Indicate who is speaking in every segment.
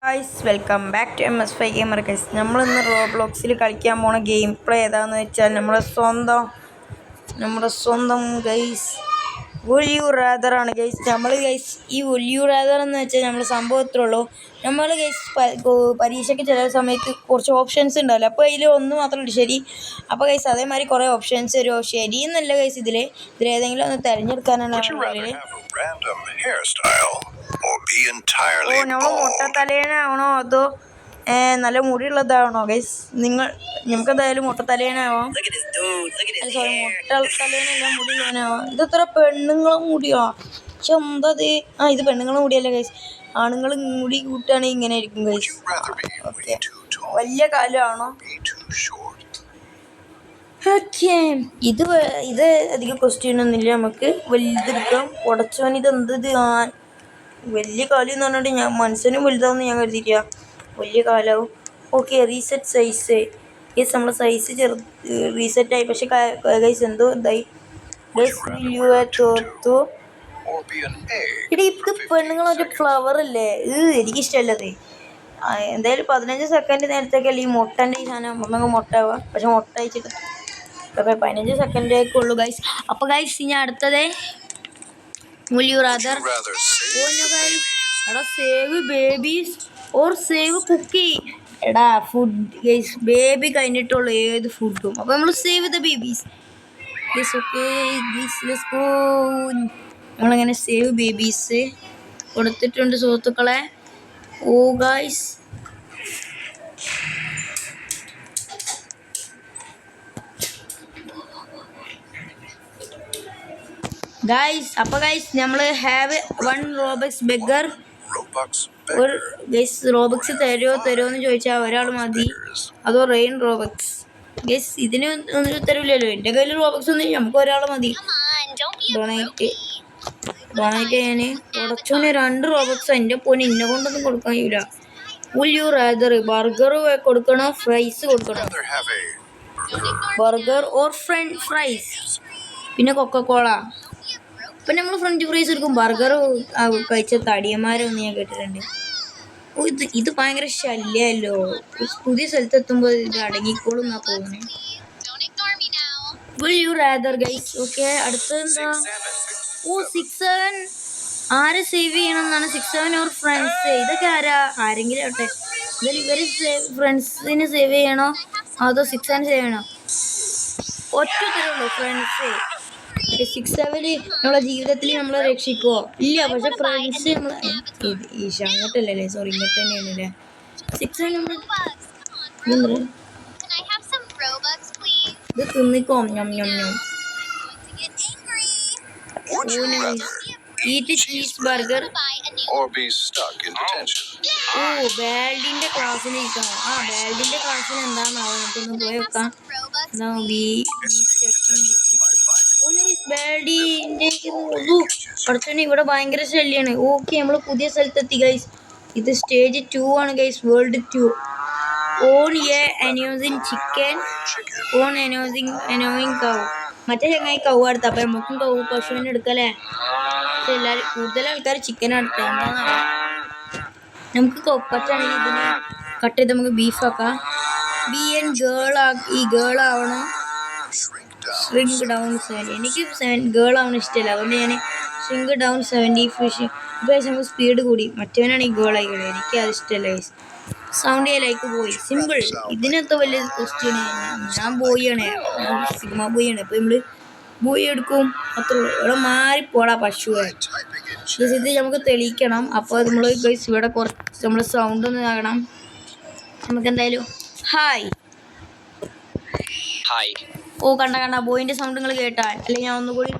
Speaker 1: Guys welcome back to MS5 gamer guys. നമ്മളിന്ന് റോബ്ലോക്സിൽ കളിക്കാൻ പോണ ഗെയിം പ്ലേ ഏതാണെന്ന് വെച്ചാൽ നമ്മുടെ സ്വന്തം ഗൈസ് വുഡ് യു റാദർ ആണ് ഗൈസ്. നമ്മൾ ഗൈസ് ഈ വുഡ് യു റാദർ എന്ന് വെച്ചാൽ നമ്മൾ സംഭവത്തിലുള്ളൂ. നമ്മൾ ഗൈസ് പരീക്ഷയ്ക്ക് ചില സമയത്ത് കുറച്ച് ഓപ്ഷൻസ് ഉണ്ടാവില്ല, അപ്പോൾ അതിൽ ഒന്ന് മാത്രമല്ല ശരി. അപ്പോൾ ഗൈസ് അതേമാതിരി കുറേ ഓപ്ഷൻസ് വരുമോ ശരി എന്നല്ല ഗൈസ്, ഇതിലേതെങ്കിലും ഒന്ന് തിരഞ്ഞെടുക്കാനാണ് നമ്മൾ മുട്ട തലേനാവണോ അതോ നല്ല മുടിയുള്ളതാവണോ ഗൈസ്? നമുക്ക് എന്തായാലും മുട്ട തലേനാവാം. സോറി, മുട്ട തലേനല്ല, മുടിയുള്ളവനാവാം. ഇതെത്ര പെണ്ണുങ്ങളും മുടിയോ? പക്ഷെ എന്തത്? ഇത് പെണ്ണുങ്ങളും മുടിയല്ല ഗൈസ്, ആണുങ്ങൾ മുടി കൂട്ടുകയാണെങ്കിൽ ഇങ്ങനെ ആയിരിക്കും ഗൈസ്. ഓക്കെ, വലിയ കാലമാണോ? ഓക്കെ, ഇത് അധികം ക്വസ്റ്റ്യൻ ഒന്നുമില്ല, നമുക്ക് വലുതെടുക്കാം. ഉടച്ചവൻ ഇതെന്തത്? വലിയ കാലം എന്ന് പറഞ്ഞിട്ട് ഞാൻ മനസ്സിനും വലുതാവുമെന്ന് ഞാൻ കരുതിയില്ല, വലിയ കാലാവും. ഓക്കെ, റീസെറ്റ് സൈസ് ഗൈസ്, നമ്മളെ സൈസ് റീസെറ്റായി. പക്ഷെ ഗൈസ് എന്തോ ഇതായി ഗൈസ്. ഇടി ഇത് പെണ്ണുങ്ങളൊരു ഫ്ലവർ അല്ലേ? എനിക്കിഷ്ടമല്ലത്. എന്തായാലും 15 സെക്കൻഡ് നേരത്തേക്കല്ലേ ഈ മുട്ടൻ്റെ ഈ സാധനം ഒന്നങ്ങ് മുട്ടാവുക. പക്ഷെ മുട്ട അയച്ചിട്ട് 15 സെക്കൻഡേക്കുള്ളൂ ഗൈസ്. അപ്പോൾ ഗൈസ് ഇനി അടുത്തത് will you rather എടാ save babies or save cookie? എടാ ഫുഡ് ഗൈസ്, ബേബി കഴിഞ്ഞിട്ടുള്ളൂ ഏത് ഫുഡും. അപ്പോൾ നമ്മൾ save the babies guys. Okay guys, let's go. നമ്മളങ്ങനെ സേവ് ബേബീസ് കൊടുത്തിട്ടുണ്ട് സുഹൃത്തുക്കളെ. ഓ ഗൈസ്, അപ്പോൾ ഗൈസ് നമ്മൾ ഹാവ് 1 റോബക്സ് ബെഗർ. ഒരു ഗൈസ് റോബക്സ് തരുമോയെന്ന് ചോദിച്ചാൽ ഒരാൾ മതി, അതോ റെയിൻ റോബക്സ്? ഗൈസ് ഇതിന് ഒന്നും തരില്ലല്ലോ, എൻ്റെ കയ്യിൽ റോബക്സ് ഒന്നും, നമുക്ക് ഒരാൾ മതി. ഡൊണേറ്റ് ഞാൻ ഉടച്ചോനെ 2 റോബക്സ്. എൻ്റെ പോനെ ഇന്നെ കൊണ്ടൊന്നും കൊടുക്കാൻ കഴിയില്ല. will you rather ബർഗർ കൊടുക്കണോ ഫ്രൈസ് കൊടുക്കണോ? ബർഗർ ഓർ ഫ്രൈസ്, പിന്നെ കൊക്കക്കോള. ഇപ്പം നമ്മൾ ഫ്രഞ്ച് ഫ്രൈസ് എടുക്കും, ബർഗർ കഴിച്ച തടിയന്മാരൊന്നും ഞാൻ കേട്ടിട്ടുണ്ട്. ഇത് ഭയങ്കര ശല്യമല്ലോ, പുതിയ സ്ഥലത്തെത്തുമ്പോൾ ഇത് അടങ്ങിക്കോളും എന്നാ തോന്നുന്നത്. will you rather guys. Okay, അടുത്തെന്താ? 6-7 ആരെ സേവ് ചെയ്യണം എന്നാണ്? 6-7 ഓർ ഫ്രണ്ട്സ്? ഇതൊക്കെ ആരെങ്കിലും ആവട്ടെ. ഇതിൽ ഇവർ ഫ്രണ്ട്സിന് സേവ് ചെയ്യണോ അതോ 6-7 സേവ് ചെയ്യണോ? ഒറ്റ തരമുള്ളൂ ഫ്രണ്ട്സ്. 6-7 നമ്മളെ ജീവിതത്തിൽ നമ്മളെ രക്ഷിക്കുമോ? ഇല്ല, പക്ഷെ ഫ്രണ്ട്സ് നമ്മൾ അങ്ങോട്ടല്ലേ, സോറി ഇങ്ങോട്ട് തന്നെയാണല്ലേ. 6-7 നമ്മൾ ഇത് തിന്നിക്കോ. Eat cheese burger. ബാൽഡിന്റെ ക്ലാസ്സിന് ഇരിക്കണം. ബാൽഡിന്റെ ക്ലാസ്സിന് എന്താണെന്നാവും, നമുക്കൊന്ന് പോയി വെക്കാം. അടുത്തന്നെ ഇവിടെ ഭയങ്കര ശല്യാണ്. ഓക്കെ, നമ്മൾ പുതിയ സ്ഥലത്തെത്തി ഗൈസ്. ഇത് സ്റ്റേജ് 2 ആണ് ഗൈസ്, വേൾഡ് 2. ഓൺ എ അനോസിങ് ചിക്കൻ, ഓൺ അനോയിങ് കൗ. മറ്റേ ചങ്ങായി കൗ അടുത്ത, അപ്പം നമുക്കും കൗ പശുവിനെ എടുക്കല്ലേ. പക്ഷെ കൂടുതൽ ആൾക്കാർ ചിക്കൻ അടുത്ത. എന്താണെന്നാ, നമുക്ക് പറ്റാണെങ്കിൽ ഇതിനെ കട്ട് ചെയ്ത് നമുക്ക് ബീഫാക്കാം. ഗേൾ ആവണം. Shrink down 70. എനിക്ക് ഗേൾ ആവണം ഇഷ്ടമല്ല, അതുകൊണ്ട് ഞാൻ ഷ്രിങ്ക് ഡൗൺ 70 ഫിഷ്. ഇപ്പോൾ നമുക്ക് സ്പീഡ് കൂടി, മറ്റവനാണ് ഈ ഗേൾ ആയിക്കോളൂ. എനിക്ക് അത് ഇഷ്ടമല്ല ഗൈസ്. സൗണ്ട് ലൈക്ക് പോയി, സിമ്പിൾ. ഇതിനകത്ത് വലിയ ക്വസ്റ്റ്യൻ. ഞാൻ ബോയാണ്, സിഗ്മ ബോയാണ്. അപ്പോൾ നമ്മൾ ബോയ് എടുക്കും, അത്രേ ഉള്ളൂ. ഇവിടെ മാറിപ്പോടാ പശുവെ. ഇത് നമുക്ക് തെളിയിക്കണം. അപ്പോൾ നമ്മൾ ഗൈസ് ഇവിടെ കുറച്ച് നമ്മൾ സൗണ്ട് ഒന്ന് ആകണം. നമുക്ക് എന്തായാലും ഹായ്. ഓ കണ്ട ബോയിൻ്റെ സൗണ്ട് നിങ്ങൾ കേട്ടാൽ, അല്ലെങ്കിൽ ഞാൻ ഒന്നുകൂടി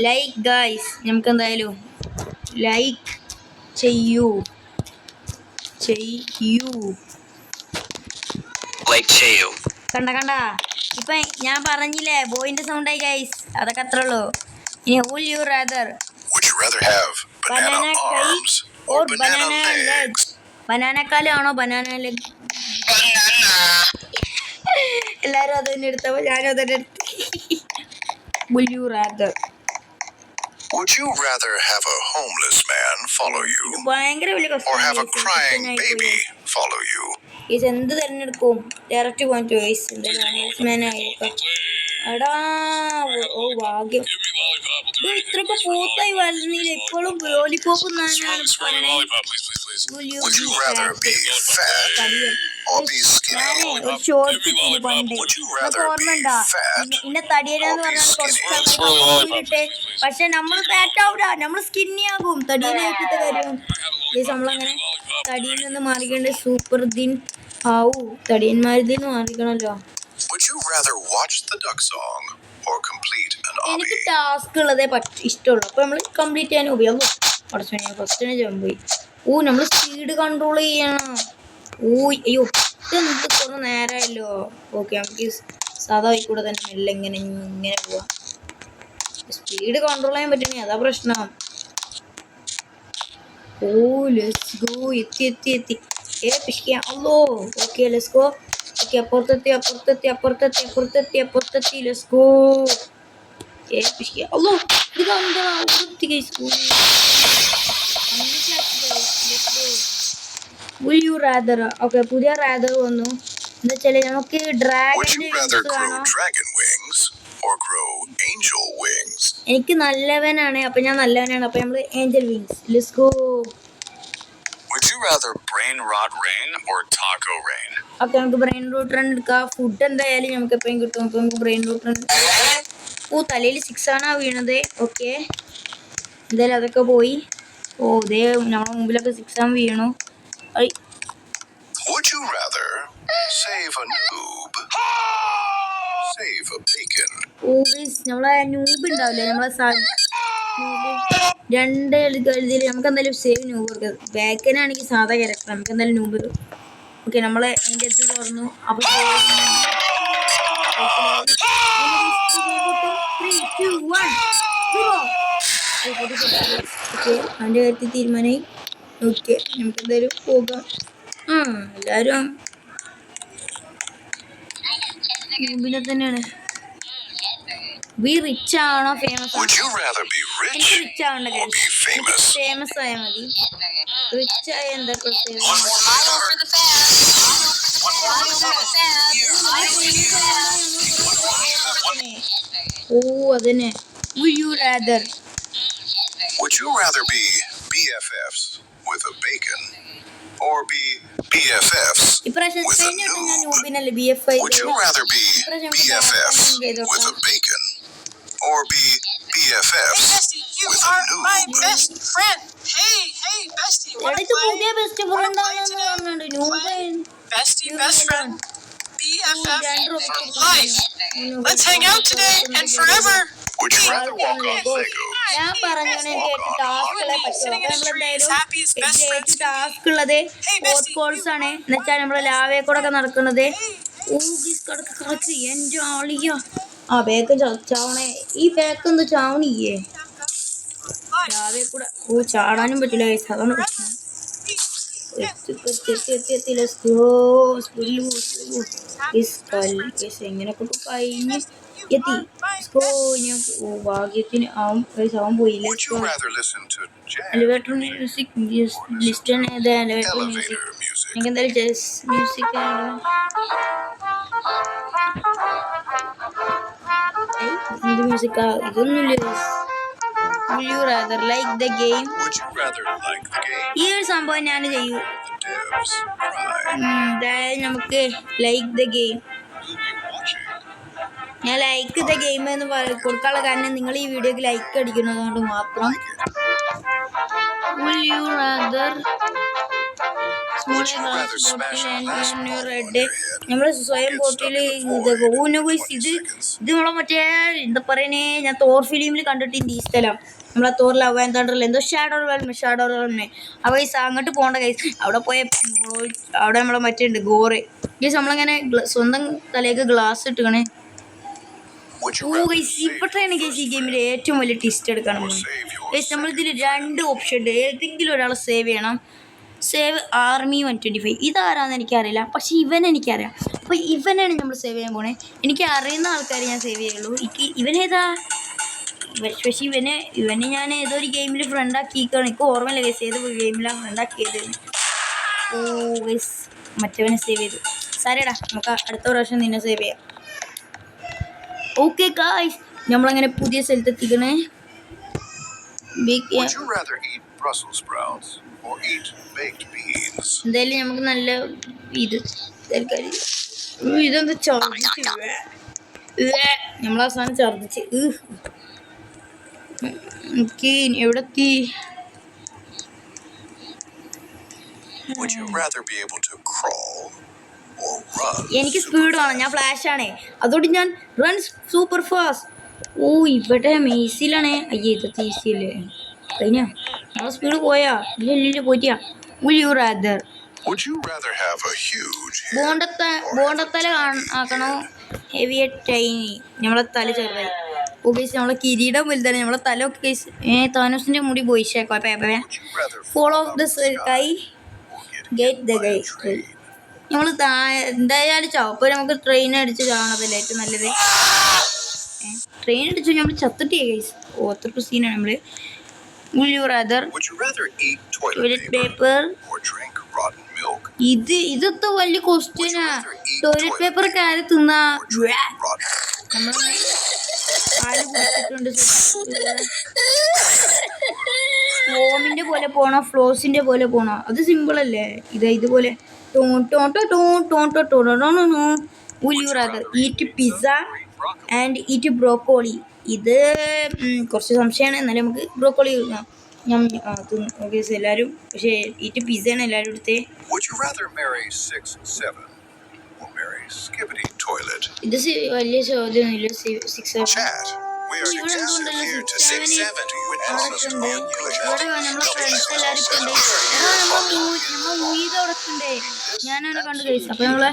Speaker 1: ലൈക്ക് ഗൈസ്. നമുക്ക് എന്തായാലും ലൈക്ക് ചെയ്യൂ. കണ്ട ഇപ്പം ഞാൻ പറഞ്ഞില്ലേ ബോയിൻ്റെ സൗണ്ടായി ഗൈസ്, അതൊക്കെ അത്രേ ഉള്ളൂ. ഇനി will you rather ബനാന കൈ ഓർ ബനാന ലെഗ്? ബനാന കാലാണോ ബനാന ലെഗ്? എല്ലാവരും അത് തന്നെ എടുത്തപ്പോൾ ഞാനും അത് തന്നെ എടുത്തു. Will you rather
Speaker 2: Would you rather have a homeless man follow you?
Speaker 1: ഭയങ്കര വലിയ
Speaker 2: Or have a crying baby follow you?
Speaker 1: ഇത് എന്ത് തിരഞ്ഞെടുക്കും? Direct point choice. എടാ ഓ ഭാഗ്യം. ഇത്രയൊക്കെ പൂത്തായി വരുന്നില്ല. ഇപ്പോഴും ലോലിപോപ്പ് എന്നാണ് പറയണേ.
Speaker 2: Would you rather be fat or be skinny?
Speaker 1: ഒരു ഷോർട്ട് പണ്ട്
Speaker 2: Would you
Speaker 1: നമുക്ക്
Speaker 2: rather
Speaker 1: ഓർമ്മ
Speaker 2: be
Speaker 1: ഉണ്ടാ
Speaker 2: fat
Speaker 1: ഇന്നെ തടിയനാന്ന്
Speaker 2: or be
Speaker 1: പറഞ്ഞാൽ
Speaker 2: skinny?
Speaker 1: കുറച്ചിട്ടെ, പക്ഷെ നമ്മൾ ഫാറ്റ് ആവൂല, നമ്മൾ സ്കിന്നി ആകും. തടിയനായിട്ടിട്ട് കാര്യം നമ്മളങ്ങനെ തടിയിൽ നിന്ന് മാറിക്കേണ്ട സൂപ്പർ ദിൻ ആവൂ. തടിയന്മാരിൽ നിന്ന് മാറിക്കണല്ലോ.
Speaker 2: Would you rather watch the duck song or complete an
Speaker 1: എനിക്ക്
Speaker 2: obby?
Speaker 1: ടാസ്ക് ഉള്ളതേ ഇഷ്ടമുള്ളൂ. അപ്പൊ നമ്മൾ കംപ്ലീറ്റ് ചെയ്യാൻ ഉപയോഗം. ഫസ്റ്റിനെ ജമ്പ് നമ്മൾ സ്പീഡ് കൺട്രോൾ ചെയ്യണം. അയ്യോ ഇതെന്ത് കുറേ നേരമായല്ലോ. ഓക്കെ നമുക്ക് സാധാ കൂടെ തന്നെ മെല്ലെ ഇങ്ങനെ പോവാം. സ്പീഡ് കൺട്രോൾ ചെയ്യാൻ പറ്റണേ, അതാ പ്രശ്നം. Let's go. എത്തി അല്ലോ. Okay let's go. ഓക്കെ അപ്പുറത്തെത്തി. Let's go. അല്ലോ ഇതെന്താ Will you rather? ഓക്കെ പുതിയ റാദർ വന്നു. എന്താ വെച്ചാല് നമുക്ക് ഡ്രാഗന്റെ കാണാം. എനിക്ക് നല്ലവനാണ്, അപ്പൊ ഞാൻ നല്ലവനാണ്. അപ്പൊ നമ്മള് Angel wings. Let's go.
Speaker 2: Would you rather brain rot rain or taco rain?
Speaker 1: Okay നമുക്ക് ബ്രെയിൻ റൂട്ട് റൺ എടുക്കാം. ഫുഡ് എന്തായാലും നമുക്ക് എപ്പോഴും കിട്ടും. അപ്പൊ നമുക്ക് ബ്രെയിൻ റൂട്ട് റൺ. തലയിൽ 6 ആണ് വീണത്. ഓക്കെ എന്തായാലും അതൊക്കെ പോയി. ഇതേ നമ്മുടെ മുമ്പിലൊക്കെ 6 ആണ് വീണു.
Speaker 2: Would you rather save a noob? Save a bacon.
Speaker 1: നമ്മളെ നൂബ് ഉണ്ടാവില്ലേ, നമ്മളെ രണ്ട് ഇതിൽ നമുക്ക് എന്തായാലും സേവ് നൂബ് കൊടുക്കാം. ബാക്കനാണെങ്കിൽ സാധാ ക്യാരക്ടർ, നമുക്ക് എന്തായാലും നൂബ്. ഓക്കെ നമ്മളെ അതിൻ്റെ അടുത്ത് തുറന്നു. അപ്പൊ അവൻ്റെ കാര്യത്തിൽ തീരുമാനമായി. ഓക്കെ നമുക്ക് എന്തായാലും പോകാം. എല്ലാവരും നൂബിനെ തന്നെയാണ്. ബി റിച്ച് ആണോ ഫേമസ് ആണോ? എനിക്ക് റിച്ച് ആവണ്ട കാര്യം, ഫേമസ് ആയാൽ മതി. റിച്ച് ആയ എന്താ പ്രത്യേകത? അതന്നെ. Would you rather
Speaker 2: be BFFs with a bacon or be BFFs with a noob? Would you rather be BFFs with a bacon or be BFFs with a noob?
Speaker 3: My best friend. Hey, bestie. What
Speaker 1: best friend.
Speaker 3: BFF for life. Let's hang out today and forever.
Speaker 2: Would you rather walk on Lego?
Speaker 1: ഞാൻ പറഞ്ഞാണ് എനിക്ക് ടാസ്കുകളെ പറ്റുള്ളൂ. അപ്പൊ നമ്മളെന്തായാലും task ഉള്ളത് sports course ആണ്. എന്നുവെച്ചാൽ നമ്മളെ ലാവയെ കൂടെ ഒക്കെ നടക്കുന്നത്. എന്റെ ആളിയ ബേക്ക് ചാവണേ. ഈ ബേക്ക് എന്താ ചാവണില്ലേ? ലാവയെ കൂടെ ചാടാനും പറ്റില്ല. അതാണ് പ്രശ്നം. എങ്ങനെയൊക്കെ കഴിഞ്ഞ് എത്തി. ഭാഗ്യത്തിന് അവൻ പോയില്ല. എലിവേറ്റർ മ്യൂസിക് ലിസ്റ്റ് ആണ്. എലിവേറ്റർ മ്യൂസിക് എനിക്ക് എന്തായാലും ജസ് മ്യൂസിക് ആണ്. എന്ത് മ്യൂസിക്കാ ഇതൊന്നുമില്ല. Would you rather like the game? ഈ ഒരു സംഭവം ഞാൻ ചെയ്യൂ. നമുക്ക് ലൈക്ക് ദ ഗെയിം. ഞാൻ ലൈക്ക് ദ ഗെയിം എന്ന് കൊടുക്കാനുള്ള കാരണം നിങ്ങൾ ഈ വീഡിയോക്ക് ലൈക്ക് അടിക്കുന്നതുകൊണ്ട് മാത്രം. Will you rather റെഡ് നമ്മള് സ്വയം ബോട്ടിൽ ഇത് നമ്മളെ മറ്റേ എന്താ പറയണേ, ഞാൻ തോർ ഫിലിമിൽ കണ്ടിട്ടുണ്ട് ഈ സ്ഥലം. നമ്മളെ തോർ ലവ് ആൻഡ് തണ്ടറിൽ എന്തോ ഷാഡോ തന്നെ. അപ്പോൾ ഈ അങ്ങോട്ട് പോകേണ്ട കൈസ് അവിടെ നമ്മളെ മറ്റേ ഉണ്ട് ഗോറ്. ഗൈസ് നമ്മളിങ്ങനെ സ്വന്തം തലേക്ക് ഗ്ലാസ് ഇട്ടുകണേ. ഗൈസ് ഇവിടെയാണ് ഗൈസ് ഈ ഗെയിമിൽ ഏറ്റവും വലിയ ട്വിസ്റ്റ് എടുക്കണം. ഗൈസ് നമ്മളിതിൽ 2 ഓപ്ഷൻ ഉണ്ട്. ഏതെങ്കിലും ഒരാളെ സേവ് ചെയ്യണം. Save army 125. ഇതാരാന്ന് എനിക്കറിയില്ല, പക്ഷെ ഇവനെനിക്കറിയാം. അപ്പോൾ ഇവനാണ് നമ്മൾ സേവ് ചെയ്യാൻ പോണേ. എനിക്ക് അറിയുന്ന ആൾക്കാരെ ഞാൻ സേവ് ചെയ്യുള്ളൂ. ഇവനേതാ? പക്ഷേ ഇവനെ ഞാൻ ഏതൊരു ഗെയിമിൽ ഫ്രണ്ടാക്കിയിരിക്കുകയാണ്. എനിക്ക് ഓർമ്മയില്ല ഗൈസ് ഏത് ഗെയിമിലാണ് ഫ്രണ്ടാക്കിയത്. ഓ ഗൈസ് മറ്റവനെ സേവ് ചെയ്തു. സാരേടാ നമുക്ക് അടുത്ത പ്രാവശ്യം നിന്നെ സേവ് ചെയ്യാം. ഓക്കെ ഗൈസ് നമ്മളങ്ങനെ പുതിയ സ്ഥലത്തെത്തിക്കണേ. എന്തായാലും നമുക്ക് നല്ല ഇതെന്താ ഛർദിച്ച് നമ്മളവസാനം ഛർദിച്ച് എനിക്ക് എവിടെ എത്തി? എനിക്ക് സ്പീഡ് വേണം. ഞാൻ ഫ്ലാഷ് ആണേ, അതുകൊണ്ട് ഞാൻ റൺ സൂപ്പർ ഫാസ്റ്റ്. ഓ ഇവിടെ മെയ്സിലാണേ. അയ്യേ ഇതൊക്കെ ഈസിയല്ലേ കഴിഞ്ഞ നമ്മളെ സ്പീഡ് പോയാ ഇല്ല പോയിട്ടാ. ബോണ്ടത്തല ആക്കണോ ഹെവി ടൈനി? നമ്മളെ തല ചെറുതായി. ഓ ഗൈസ് നമ്മളെ കിരീടം വലുതാണ്. നമ്മളെ തല ഒക്കെ ഗൈസ് താനോസിന്റെ മുടി പോയിച്ചേക്കോ. Follow the sky get the guy. നമ്മൾ എന്തായാലും ചാവും. അപ്പോൾ നമുക്ക് ട്രെയിൻ അടിച്ച് ചാവണതല്ലേ ഏറ്റവും നല്ലത്. ട്രെയിൻ അടിച്ചു നമ്മൾ ചത്തിട്ടേ ഗൈസ്. ഓ അത്ര സീനാണ് നമ്മൾ. ടോയ്ലറ്റ് പേപ്പർ ഇതൊക്കെ വലിയ ക്വസ്റ്റ്യനാ. ടോയ്ലറ്റ് പേപ്പർ ഒക്കെ ആര് തിന്നാ? ആര് കുടിച്ചിട്ടുണ്ട്? ഫോമിന്റെ പോലെ പോണോ ഫ്ലോസിന്റെ പോലെ പോണോ? അത് സിമ്പിൾ അല്ലേ. ഇതുപോലെ eat pizza and eat broccoli. ഇത് കുറച്ച് സംശയമാണ്, എന്നാലും നമുക്ക് ബ്രോക്കോളി കൊടുക്കാം. എല്ലാവരും പക്ഷേ ഈറ്റ് പിസ്സയാണ് എല്ലാവരും എടുത്തേ. ഇത് വലിയ ചോദ്യമൊന്നുമില്ല. 6 ഇവിടെ നമ്മളെ ഫ്രണ്ട്സ് എല്ലാവരും തുടക്കണ്ടേ. ഞാനവനെ കണ്ടു കഴിച്ചു. അപ്പൊ നമ്മളെ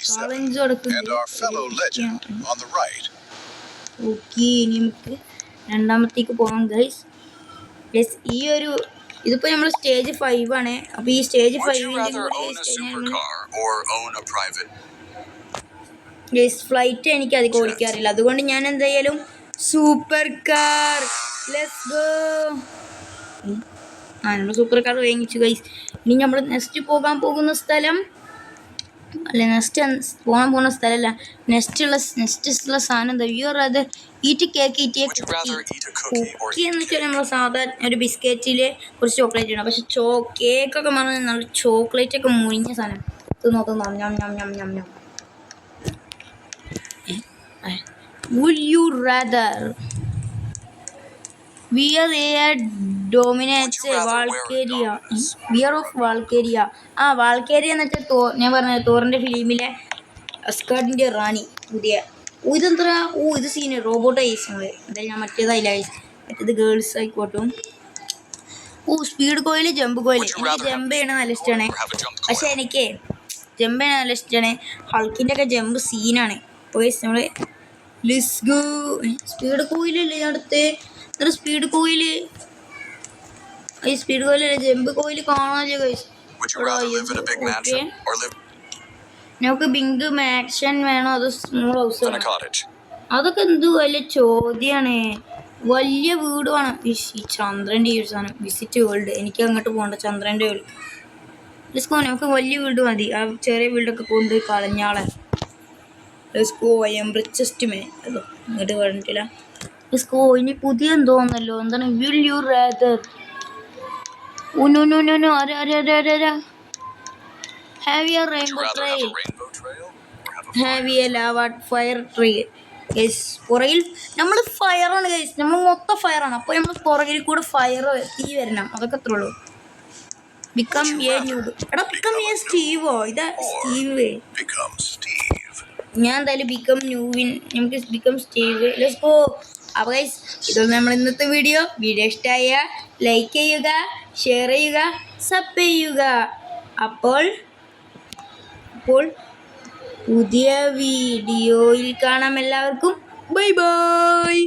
Speaker 1: ചാലഞ്ച് തുടക്കുന്നുണ്ട്. ഓക്കെ ഇനി നമുക്ക് രണ്ടാമത്തേക്ക് പോകാം ഗൈസ്. ഈ ഒരു ഇതിപ്പോ നമ്മൾ സ്റ്റേജ് 5 ആണ്. അപ്പൊ ഈ സ്റ്റേജ് 5 ഫ്ലൈറ്റ് എനിക്ക് അധികം ഓടിക്കാറില്ല, അതുകൊണ്ട് ഞാൻ എന്തായാലും സൂപ്പർ കാർ. Let's go. നമ്മൾ സൂപ്പർ കാർ വാങ്ങിച്ചു ഗൈസ്. ഇനി നമ്മൾ നെക്സ്റ്റ് പോകാൻ പോകുന്ന സ്ഥലം അല്ല, നെക്സ്റ്റ് പോകാൻ പോകുന്ന സ്ഥലമല്ല, നെക്സ്റ്റ് ഉള്ള സാധനം എന്താ? അത് ഈറ്റ് കേക്ക്. കുക്കി എന്ന് വെച്ചാൽ നമ്മൾ സാധാരണ ഒരു ബിസ്ക്കറ്റില് കുറച്ച് ചോക്ലേറ്റ് ഇടണം. പക്ഷെ കേക്കൊക്കെ പറഞ്ഞാൽ നല്ല ചോക്ലേറ്റ് ഒക്കെ മുരിഞ്ഞ സാധനം. തിന്നോ. Would you rather wear a dominates Valkyria? Wear of Valkyria. വാൾക്കേരിയ എന്ന് വെച്ചാൽ ഞാൻ പറഞ്ഞ തോറിന്റെ ഫിലിമിലെ അസ്കാർഡിന്റെ റാണി പുതിയ. ഇതെന്താ? ഇത് സീന് റോബോട്ട് ഐസ്. എന്തായാലും ഞാൻ മറ്റേതായില്ല. മറ്റേത് ഗേൾസ് ആയിക്കോട്ടും. Speed coil jump coil. എനിക്ക് ജമ്പ് ചെയ്യണ നല്ല ഇഷ്ടമാണ്. പക്ഷെ എനിക്ക് ജമ്പ് ചെയ്യണ നല്ല ഇഷ്ടമാണ്. ഹൾക്കിന്റെ ഒക്കെ ജമ്പ് സീനാണ്. നമ്മള് സ്പീഡ് കോയിലല്ലേ അടുത്ത്? സ്പീഡ് കോയില് ജമ്പ് കോയില് കാണാല്ലോ ഗൈസ്. നമുക്ക് ബിഗ് മാക്ഷൻ വേണോ അതോ സ്മോൾ ഹൗസ് വേണോ? അതൊക്കെ എന്ത് വലിയ ചോദ്യമാണ്. വലിയ വീട് വേണം. ഈ ചന്ദ്രൻ്റെ ഈ ഒരു സാധനം വിസിറ്റ് വേൾഡ്. എനിക്ക് അങ്ങോട്ട് പോകണ്ട ചന്ദ്രൻ്റെ വേൾഡ്. നമുക്ക് വലിയ വീട് മതി. ആ ചെറിയ വീടൊക്കെ കൊണ്ടുപോയി കളഞ്ഞാളെ. റിച്ചസ്റ്റ് മേ അതോ ഇങ്ങോട്ട് പറഞ്ഞിട്ടില്ല. ഇനി പുതിയ എന്തോന്നല്ലോ. എന്താണ്? Will you rather have you rainbow trail, have you lava fire trail. പുറകിൽ നമ്മൾ ഫയറാണ് ഗൈസ്. നമ്മൾ മൊത്തം ഫയറാണ്. അപ്പോൾ നമ്മൾ പുറകിൽ കൂടെ ഫയർ തീ വരണം. അതൊക്കെ അത്രേ ഉള്ളൂ. Become A noob. എടാ ബിക്കം എ സ്റ്റീവോ? ഇതാ സ്റ്റീവ്. ഞാൻ എന്തായാലും ബിക്കം ന്യൂവിൻ. നമുക്ക് ബിക്കം സ്റ്റീവ്. Let's go. അപ്പോൾ ഗൈസ് ഇതൊന്നും നമ്മൾ ഇന്നത്തെ വീഡിയോ ഇഷ്ടമായ ലൈക്ക് ചെയ്യുക, ഷെയർ ചെയ്യുക, സബ് ചെയ്യുക. അപ്പോൾ പുതിയ വീഡിയോയിൽ കാണാം. എല്ലാവർക്കും ബൈ ബൈ.